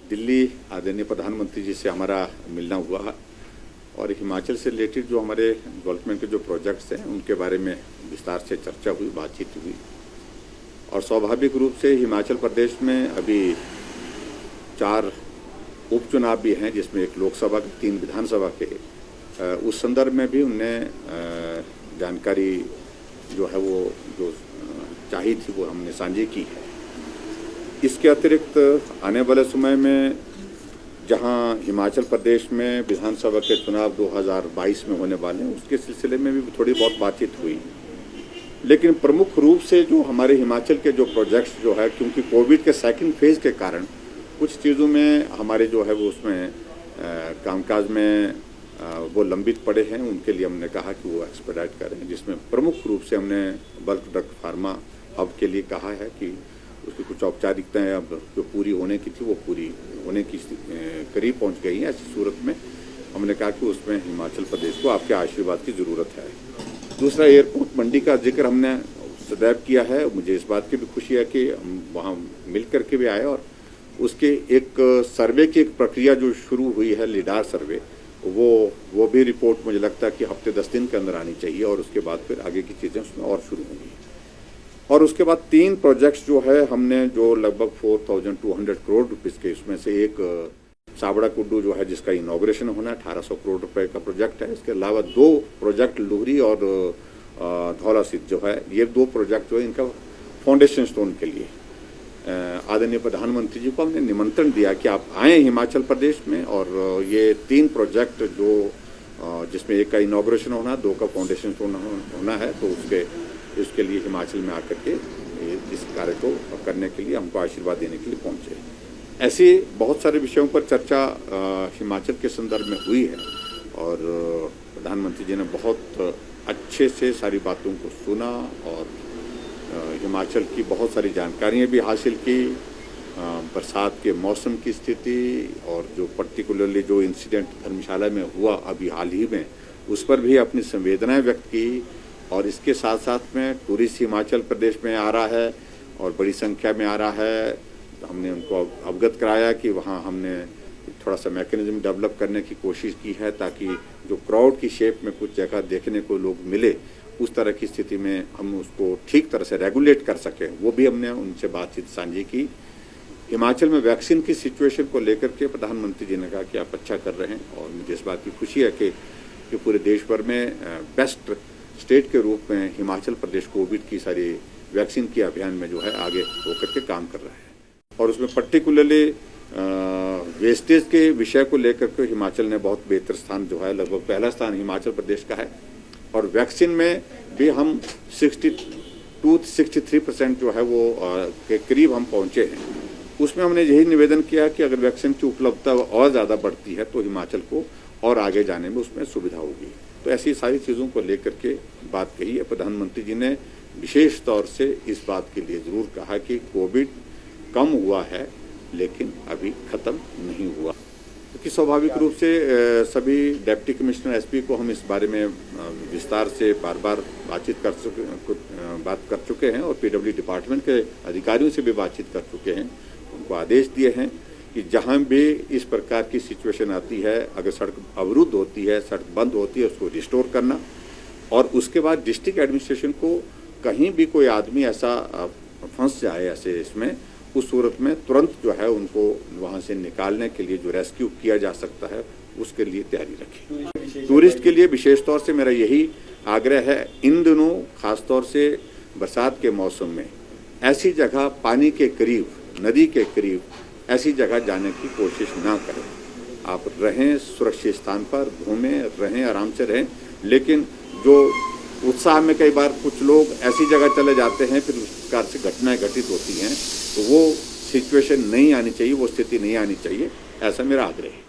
दिल्ली आदरणीय प्रधानमंत्री जी से हमारा मिलना हुआ और हिमाचल से रिलेटेड जो हमारे डेवलपमेंट के जो प्रोजेक्ट्स हैं उनके बारे में विस्तार से चर्चा हुई, बातचीत हुई। और स्वाभाविक रूप से हिमाचल प्रदेश में अभी 4 उपचुनाव भी हैं, जिसमें एक लोकसभा के 3 विधानसभा के। उस संदर्भ में भी उनने जानकारी जो है वो जो चाहिए थी वो हमने साझी की है। इसके अतिरिक्त आने वाले समय में जहां हिमाचल प्रदेश में विधानसभा के चुनाव 2022 में होने वाले हैं, उसके सिलसिले में भी थोड़ी बहुत बातचीत हुई। लेकिन प्रमुख रूप से जो हमारे हिमाचल के जो प्रोजेक्ट्स जो है, क्योंकि कोविड के सेकंड फेज के कारण कुछ चीज़ों में हमारे जो है वो उसमें कामकाज में वो लंबित पड़े हैं, उनके लिए हमने कहा कि वो एक्सपेडाइट करें। जिसमें प्रमुख रूप से हमने बल्क ड्रग फार्मा हब के लिए कहा है कि उसकी कुछ औपचारिकताएं अब जो पूरी होने की थी वो पूरी होने की करीब पहुंच गई है। ऐसी सूरत में हमने कहा कि उसमें हिमाचल प्रदेश को आपके आशीर्वाद की ज़रूरत है। दूसरा, एयरपोर्ट मंडी का जिक्र हमने सदैव किया है। मुझे इस बात की भी खुशी है कि हम वहाँ मिल करके भी आए और उसके एक सर्वे की एक प्रक्रिया जो शुरू हुई है, लीडार सर्वे, वो भी रिपोर्ट मुझे लगता है कि हफ्ते 10 दिन के अंदर आनी चाहिए और उसके बाद फिर आगे की चीज़ें उसमें और शुरू होंगी। और उसके बाद 3 प्रोजेक्ट्स जो है हमने जो लगभग 4200 करोड़ रुपीज़ के, इसमें से एक साबड़ा कुड्डू जो है जिसका इनॉग्रेशन होना है, 1800 करोड़ रुपए का प्रोजेक्ट है। इसके अलावा 2 प्रोजेक्ट लुहरी और धौला सिद्ध जो है, ये 2 प्रोजेक्ट जो है इनका फाउंडेशन स्टोन के लिए आदरणीय प्रधानमंत्री जी को हमने निमंत्रण दिया कि आप आएँ हिमाचल प्रदेश में। और ये 3 प्रोजेक्ट जो जिसमें एक का इनॉग्रेशन होना, 2 का फाउंडेशन स्टोन होना है, तो उसके लिए हिमाचल में आकर के इस कार्य को करने के लिए हमको आशीर्वाद देने के लिए पहुंचे। ऐसे बहुत सारे विषयों पर चर्चा हिमाचल के संदर्भ में हुई है और प्रधानमंत्री जी ने बहुत अच्छे से सारी बातों को सुना और हिमाचल की बहुत सारी जानकारियाँ भी हासिल की। बरसात के मौसम की स्थिति और जो पर्टिकुलरली जो इंसिडेंट धर्मशाला में हुआ अभी हाल ही में, उस पर भी अपनी संवेदनाएं व्यक्त की। और इसके साथ साथ में टूरिस्ट हिमाचल प्रदेश में आ रहा है और बड़ी संख्या में आ रहा है। हमने उनको अवगत कराया कि वहाँ हमने थोड़ा सा मैकेनिज्म डेवलप करने की कोशिश की है ताकि जो क्राउड की शेप में कुछ जगह देखने को लोग मिले, उस तरह की स्थिति में हम उसको ठीक तरह से रेगुलेट कर सकें। वो भी हमने उनसे बातचीत साझी की। हिमाचल में वैक्सीन की सिचुएशन को लेकर के प्रधानमंत्री जी ने कहा कि आप अच्छा कर रहे हैं और मुझे इस बात की खुशी है कि पूरे देश भर में बेस्ट स्टेट के रूप में हिमाचल प्रदेश कोविड की सारी वैक्सीन के अभियान में जो है आगे होकर के काम कर रहा है। और उसमें पर्टिकुलरली वेस्टेज के विषय को लेकर के हिमाचल ने बहुत बेहतर स्थान जो है, लगभग पहला स्थान हिमाचल प्रदेश का है। और वैक्सीन में भी हम 62-63% जो है वो के करीब हम पहुंचे हैं। उसमें हमने यही निवेदन किया कि अगर वैक्सीन की उपलब्धता और ज़्यादा बढ़ती है तो हिमाचल को और आगे जाने में उसमें सुविधा होगी। तो ऐसी सारी चीज़ों को लेकर के बात कही है। प्रधानमंत्री जी ने विशेष तौर से इस बात के लिए ज़रूर कहा कि कोविड कम हुआ है लेकिन अभी ख़त्म नहीं हुआ। क्योंकि स्वाभाविक रूप से सभी डिप्टी कमिश्नर एसपी को हम इस बारे में विस्तार से बार बार बात कर चुके हैं और पीडब्ल्यू डिपार्टमेंट के अधिकारियों से भी बातचीत कर चुके हैं। उनको आदेश दिए हैं कि जहां भी इस प्रकार की सिचुएशन आती है, अगर सड़क अवरुद्ध होती है, सड़क बंद होती है, उसको रिस्टोर करना। और उसके बाद डिस्ट्रिक्ट एडमिनिस्ट्रेशन को कहीं भी कोई आदमी ऐसा फंस जाए ऐसे इसमें, उस सूरत में तुरंत जो है उनको वहां से निकालने के लिए जो रेस्क्यू किया जा सकता है उसके लिए तैयारी रखें। टूरिस्ट के लिए विशेष तौर से मेरा यही आग्रह है, इन दिनों खासतौर से बरसात के मौसम में ऐसी जगह पानी के करीब, नदी के करीब ऐसी जगह जाने की कोशिश ना करें। आप रहें सुरक्षित स्थान पर, घूमें, रहें, आराम से रहें। लेकिन जो उत्साह में कई बार कुछ लोग ऐसी जगह चले जाते हैं, फिर उस प्रकार से घटनाएं घटित होती हैं, तो वो सिचुएशन नहीं आनी चाहिए, वो स्थिति नहीं आनी चाहिए, ऐसा मेरा आग्रह है।